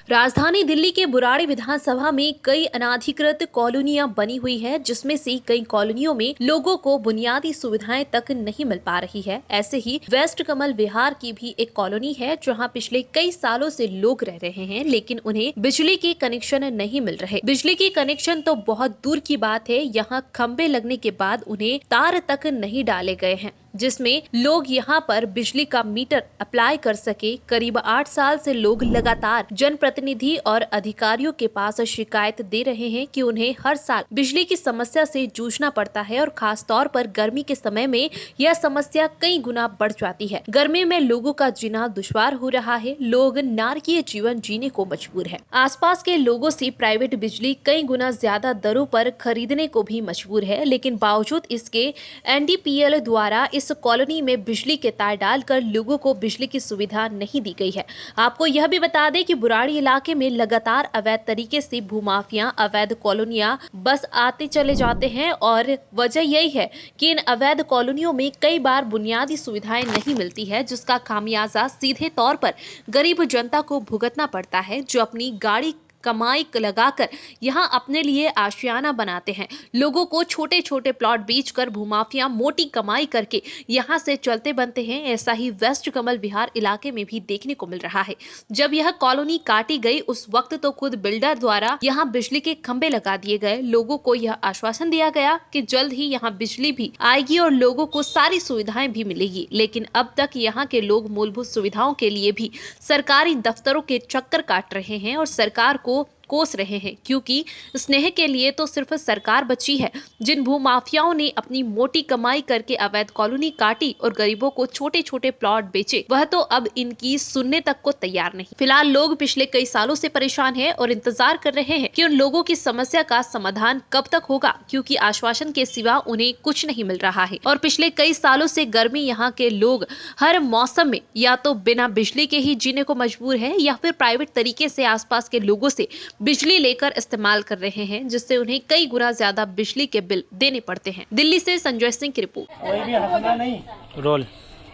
राजधानी दिल्ली के बुराड़ी विधानसभा में कई अनाधिकृत कॉलोनियां बनी हुई है, जिसमें से कई कॉलोनियों में लोगों को बुनियादी सुविधाएं तक नहीं मिल पा रही है। ऐसे ही वेस्ट कमल विहार की भी एक कॉलोनी है, जहां पिछले कई सालों से लोग रह रहे हैं, लेकिन उन्हें बिजली के कनेक्शन नहीं मिल रहे। बिजली के कनेक्शन तो बहुत दूर की बात है, यहाँ खंबे लगने के बाद उन्हें तार तक नहीं डाले गए हैं, जिसमें लोग यहाँ पर बिजली का मीटर अप्लाई कर सके। करीब 8 साल से लोग लगातार जनप्रतिनिधि और अधिकारियों के पास शिकायत दे रहे हैं कि उन्हें हर साल बिजली की समस्या से जूझना पड़ता है और खास तौर पर गर्मी के समय में यह समस्या कई गुना बढ़ जाती है। गर्मी में लोगों का जीना दुश्वार हो रहा है, लोग नारकीय जीवन जीने को मजबूर है। आसपास के लोगों से प्राइवेट बिजली कई गुना ज्यादा दरों पर खरीदने को भी मजबूर है, लेकिन बावजूद इसके NDPL द्वारा इस कॉलोनी में बिजली के तार डालकर लोगों को बिजली की सुविधा नहीं दी गई है। आपको यह भी बता दें कि बुराड़ी इलाके में लगातार अवैध तरीके से भूमाफिया, अवैध कॉलोनियां बस आते चले जाते हैं और वजह यही है कि इन अवैध कॉलोनियों में कई बार बुनियादी सुविधाएं नहीं मिलती है, जिसका खामियाजा सीधे तौर पर गरीब जनता को भुगतना पड़ता है, जो अपनी गाड़ी कमाई लगाकर यहाँ अपने लिए आशियाना बनाते हैं। लोगों को छोटे छोटे प्लॉट बेचकर भूमाफिया मोटी कमाई करके यहाँ से चलते बनते हैं। ऐसा ही वेस्ट कमल विहार इलाके में भी देखने को मिल रहा है। जब यह कॉलोनी काटी गई, उस वक्त तो खुद बिल्डर द्वारा यहाँ बिजली के खंभे लगा दिए गए। लोगों को यह आश्वासन दिया गया कि जल्द ही यहाँ बिजली भी आएगी और लोगों को सारी सुविधाएं भी मिलेगी, लेकिन अब तक यहाँ के लोग मूलभूत सुविधाओं के लिए भी सरकारी दफ्तरों के चक्कर काट रहे हैं और सरकार को कोस रहे हैं, क्योंकि स्नेह के लिए तो सिर्फ सरकार बची है। जिन भूमाफियाओं ने अपनी मोटी कमाई करके अवैध कॉलोनी काटी और गरीबों को छोटे छोटे प्लॉट बेचे, वह तो अब इनकी सुनने तक को तैयार नहीं। फिलहाल लोग पिछले कई सालों से परेशान हैं और इंतजार कर रहे हैं कि उन लोगों की समस्या का समाधान कब तक होगा, क्योंकि आश्वासन के सिवा उन्हें कुछ नहीं मिल रहा है। और पिछले कई सालों से गर्मी यहाँ के लोग हर मौसम में या तो बिना बिजली के ही जीने को मजबूर है या फिर प्राइवेट तरीके से आसपास के लोगों से बिजली लेकर इस्तेमाल कर रहे हैं, जिससे उन्हें कई गुना ज्यादा बिजली के बिल देने पड़ते हैं। दिल्ली से संजय सिंह की रिपोर्ट। कोई भी हंसना नहीं। रोल।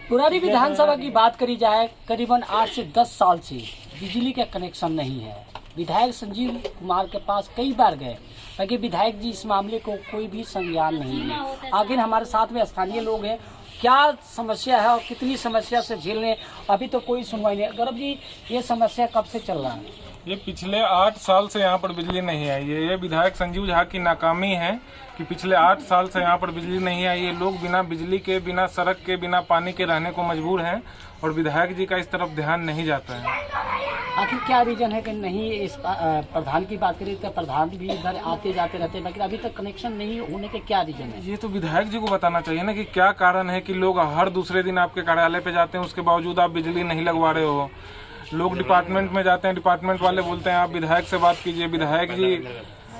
बुराड़ी विधानसभा की बात करी जाए, करीबन 8 से 10 साल से बिजली का कनेक्शन नहीं है। विधायक संजीव कुमार के पास कई बार गए, लेकिन विधायक जी इस मामले को कोई भी संज्ञान नहीं है। आखिर हमारे साथ में स्थानीय लोग हैं, क्या समस्या है और कितनी समस्या से झेलने, अभी तो कोई सुनवाई नहीं। गौरव जी, ये समस्या कब से चल रहा है? ये पिछले 8 साल से यहाँ पर बिजली नहीं आई है। ये विधायक संजीव झा की नाकामी है कि पिछले 8 साल से यहाँ पर बिजली नहीं आई। ये लोग बिना बिजली के, बिना सड़क के, बिना पानी के रहने को मजबूर हैं और विधायक जी का इस तरफ ध्यान नहीं जाता है। आखिर क्या रीजन है कि नहीं? इस प्रधान की बात करें तो प्रधान भी इधर आते जाते रहते हैं, लेकिन अभी तक कनेक्शन नहीं होने के क्या रीजन है? ये तो विधायक जी को बताना चाहिए ना कि क्या कारण है कि लोग हर दूसरे दिन आपके कार्यालय पे जाते हैं, उसके बावजूद आप बिजली नहीं लगवा रहे हो। लोग डिपार्टमेंट में जाते हैं, डिपार्टमेंट वाले बोलते हैं आप विधायक से बात कीजिए। विधायक जी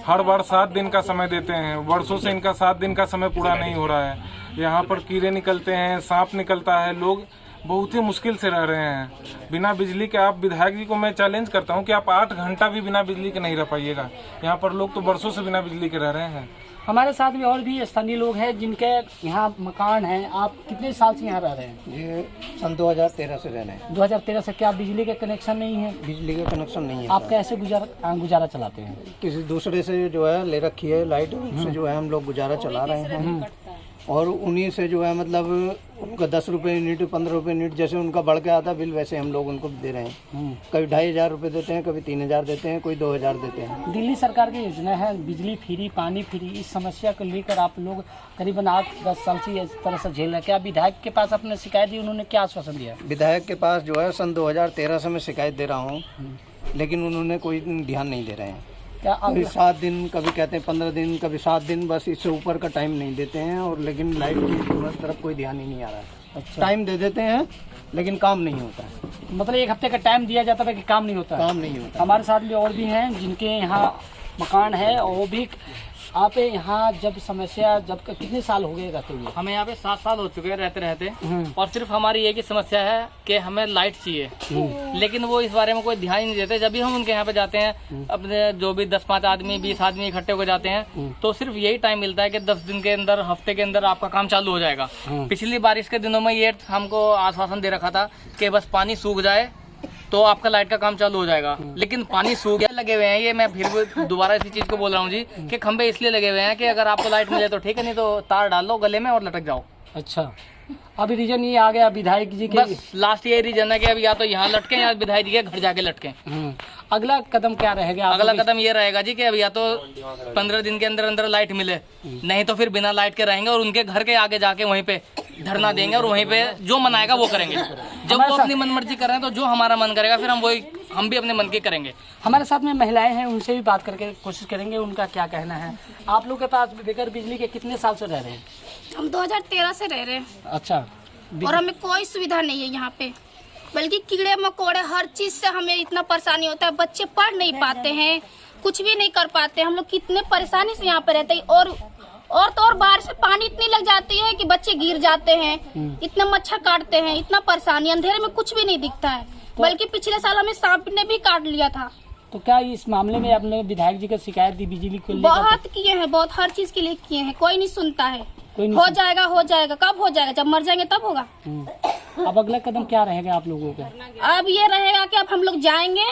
हर बार 7 दिन का समय देते हैं, वर्षों से इनका 7 दिन का समय पूरा नहीं हो रहा है। यहाँ पर कीड़े निकलते हैं, सांप निकलता है, लोग बहुत ही मुश्किल से रह रहे हैं बिना बिजली के। आप विधायक जी को मैं चैलेंज करता हूँ कि आप 8 घंटा भी बिना बिजली के नहीं रह पाइएगा। यहाँ पर लोग तो वर्षों से बिना बिजली के रह रहे हैं। हमारे साथ में और भी स्थानीय लोग हैं जिनके यहाँ मकान हैं। आप कितने साल से यहाँ रह रहे हैं? ये सन 2013 से रहने। 2013 से। क्या बिजली के कनेक्शन नहीं है? बिजली का कनेक्शन नहीं है। आप कैसे गुजारा चलाते हैं? किसी दूसरे से जो है ले रखी है लाइट, उससे जो है हम लोग गुजारा चला रहे हैं और उन्हीं से जो है मतलब उनका 10 रुपये यूनिट, 15 रुपये यूनिट, जैसे उनका बढ़ के आता बिल वैसे हम लोग उनको दे रहे हैं। कभी 2500 रुपये देते हैं, कभी 3000 देते हैं, कोई 2000 देते हैं। दिल्ली सरकार की योजना है बिजली फ्री, पानी फ्री। इस समस्या को लेकर आप लोग करीबन 8-10 साल से इस तरह से झेल रहे हैं। क्या विधायक के पास आपने शिकायत दी? उन्होंने क्या आश्वासन दिया? विधायक के पास जो है सन 2013 से मैं शिकायत दे रहा हूँ, लेकिन उन्होंने कोई ध्यान नहीं दे रहे हैं। कभी 7 दिन, कभी कहते हैं 15 दिन, कभी 7 दिन, बस इससे ऊपर का टाइम नहीं देते हैं। और लेकिन लाइट की तरफ कोई ध्यान ही नहीं आ रहा है। अच्छा। टाइम दे देते हैं लेकिन काम नहीं होता है। मतलब 1 हफ्ते का टाइम दिया जाता है कि काम नहीं होता? काम नहीं होता। हमारे साथ भी और भी हैं जिनके यहाँ मकान है, और वो भी आप यहाँ जब समस्या जब कितने साल हो गए रहते हुए? हमें यहाँ पे 7 साल हो चुके हैं रहते रहते, और सिर्फ हमारी एक ही समस्या है कि हमें लाइट चाहिए, लेकिन वो इस बारे में कोई ध्यान ही नहीं देते। जब भी हम उनके यहाँ पे जाते हैं, अपने जो भी 10-5 आदमी 20 आदमी इकट्ठे होकर जाते हैं, तो सिर्फ यही टाइम मिलता है कि 10 दिन के अंदर, हफ्ते के अंदर आपका काम चालू हो जाएगा। पिछली बारिश के दिनों में ये हमको आश्वासन दे रखा था कि बस पानी सूख जाए तो आपका लाइट का काम चालू हो जाएगा। लेकिन पानी सूख गया लगे हुए हैं, ये मैं फिर दोबारा इसी चीज को बोल रहा हूँ जी कि खंबे इसलिए लगे हुए हैं कि अगर आपको लाइट मिले तो ठीक है, नहीं तो तार डाल लो गले में और लटक जाओ। अच्छा, अभी रीजन ये आ गया विधायक जी के, बस लास्ट ये रीजन है कि अब या तो यहाँ लटके या विधायक जी के घर जाके लटके। अगला कदम क्या रहेगा? अगला कदम ये रहेगा जी कि अब या तो 15 दिन के अंदर अंदर लाइट मिले, नहीं तो फिर बिना लाइट के रहेंगे और उनके घर के आगे जाके वहीं पे धरना देंगे और वहीं पे जो मनाएगा वो करेंगे। जब वो अपनी मन मर्जी कर रहे हैं तो जो हमारा मन करेगा फिर हम भी अपने मन की करेंगे। हमारे साथ में महिलाएं हैं, उनसे भी बात करके कोशिश करेंगे उनका क्या कहना है। आप लोग के पास बगैर बिजली के कितने साल से रह रहे हैं? हम 2013 से रह रहे हैं। अच्छा, और हमें कोई सुविधा नहीं है यहाँ पे, बल्कि कीड़े मकोड़े हर चीज से हमें इतना परेशानी होता है। बच्चे पढ़ नहीं पाते हैं, कुछ भी नहीं कर पाते। हम लोग कितने परेशानी से यहाँ पे रहते हैं। और बाहर से पानी इतनी लग जाती है कि बच्चे गिर जाते हैं, इतना मच्छर काटते हैं, इतना परेशानी, अंधेरे में कुछ भी नहीं दिखता है। बल्कि पिछले साल हमें सांप ने भी काट लिया था। तो क्या इस मामले में आपने विधायक जी को शिकायत दी बिजली को लेकर? बहुत किए हैं, बहुत हर चीज के लिए किए हैं, कोई नहीं सुनता है। हो जाएगा, कब हो जाएगा? जब मर जाएंगे तब होगा। अब अगला कदम क्या रहेगा आप लोगों का? अब ये रहेगा कि अब हम लोग जाएंगे,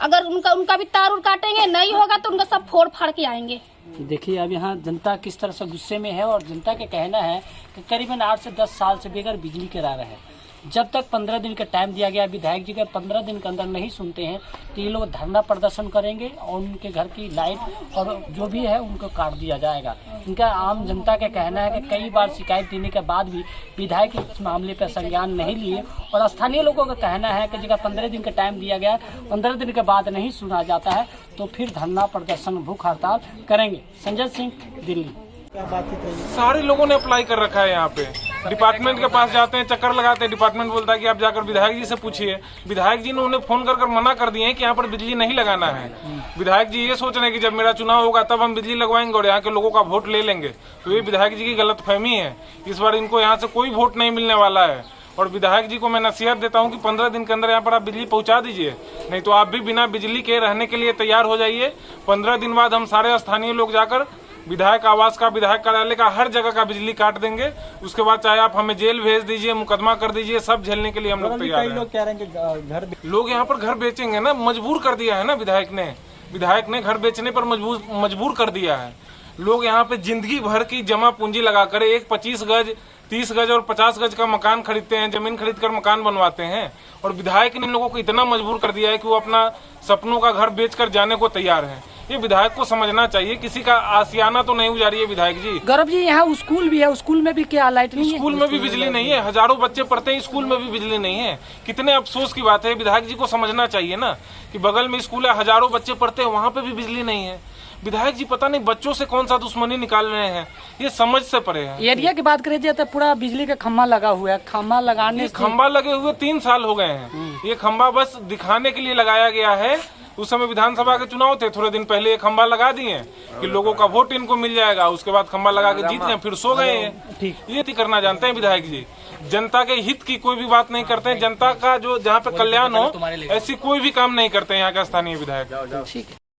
अगर उनका भी तार उड़ काटेंगे, नहीं होगा तो उनका सब फोड़ फाड़ के आएंगे। देखिए अब यहाँ जनता किस तरह से गुस्से में है और जनता का कहना है कि करीबन 8 से 10 साल से बगैर बिजली के रह रहे हैं। जब तक 15 दिन का टाइम दिया गया, विधायक जी का 15 दिन के अंदर नहीं सुनते हैं तो ये लोग धरना प्रदर्शन करेंगे और उनके घर की लाइट और जो भी है उनको काट दिया जाएगा। इनका आम जनता का कहना है कि कई बार शिकायत देने के बाद भी विधायक इस मामले पर संज्ञान नहीं लिए और स्थानीय लोगों का कहना है कि जगह 15 दिन का टाइम दिया गया, 15 दिन के बाद नहीं सुना जाता है तो फिर धरना प्रदर्शन भूख हड़ताल करेंगे। संजय सिंह, दिल्ली। सारे लोगों ने अप्लाई कर रखा है यहाँ पे, डिपार्टमेंट के पास जाते हैं, चक्कर लगाते हैं, डिपार्टमेंट बोलता है कि आप जाकर विधायक जी से पूछिए। विधायक जी ने उन्हें फोन कर मना कर दिए हैं कि यहाँ पर बिजली नहीं लगाना है। विधायक जी ये सोच रहे हैं कि जब मेरा चुनाव होगा तब हम बिजली लगवाएंगे और यहाँ के लोगों का वोट ले लेंगे। तो ये विधायक जी की गलतफहमी है। इस बार इनको यहाँ से कोई वोट नहीं मिलने वाला है। और विधायक जी को मैं नसीहत देता हूँ कि 15 दिन के अंदर यहाँ पर आप बिजली पहुँचा दीजिए, नहीं तो आप भी बिना बिजली के रहने के लिए तैयार हो जाइए। 15 दिन बाद हम सारे स्थानीय लोग जाकर विधायक आवास का, विधायक कार्यालय का, हर जगह का बिजली काट देंगे। उसके बाद चाहे आप हमें जेल भेज दीजिए, मुकदमा कर दीजिए, सब झेलने के लिए हम लोग तैयार हैं। लोग कह रहे हैं कि घर लोग यहाँ पर घर बेचेंगे ना, मजबूर कर दिया है ना विधायक ने घर बेचने पर मजबूर कर दिया है। लोग यहाँ पे जिंदगी भर की जमा पूंजी लगाकर एक 25 गज, 30 गज और 50 गज का मकान खरीदते हैं, जमीन खरीद कर मकान बनवाते हैं। और विधायक ने इन लोगों को इतना मजबूर कर दिया है कि वो अपना सपनों का घर बेचकर जाने को तैयार है। ये विधायक को समझना चाहिए, किसी का आशियाना तो नहीं उजारी है विधायक जी। गौरव जी, यहाँ स्कूल भी है, स्कूल में भी क्या लाइट नहीं है? स्कूल में भी बिजली नहीं है, हजारों बच्चे पढ़ते हैं, स्कूल में भी बिजली नहीं है। कितने अफसोस की बात है। विधायक जी को समझना चाहिए ना कि बगल में स्कूल है, हजारों बच्चे पढ़ते हैं, वहाँ पे भी बिजली नहीं है। विधायक जी पता नहीं बच्चों से कौन सा दुश्मनी निकाल रहे हैं, ये समझ से परे है। एरिया की बात करें तो पूरा बिजली का खम्भा लगा हुआ है, खम्भा लगाने खम्भा लगे हुए 3 साल हो गए हैं। ये खम्भा बस दिखाने के लिए लगाया गया है। उस समय विधानसभा के चुनाव थे, थोड़े दिन पहले ये खम्भा लगा दिए कि लोगों का वोट इनको मिल जाएगा, उसके बाद खम्भा लगा के जीत गए, फिर सो गए हैं। ये करना जानते हैं विधायक जी, जनता के हित की कोई भी बात नहीं करते हैं। जनता का जो जहाँ पे कल्याण हो ऐसी कोई भी काम नहीं करते हैं यहाँ के स्थानीय विधायक। ठीक है।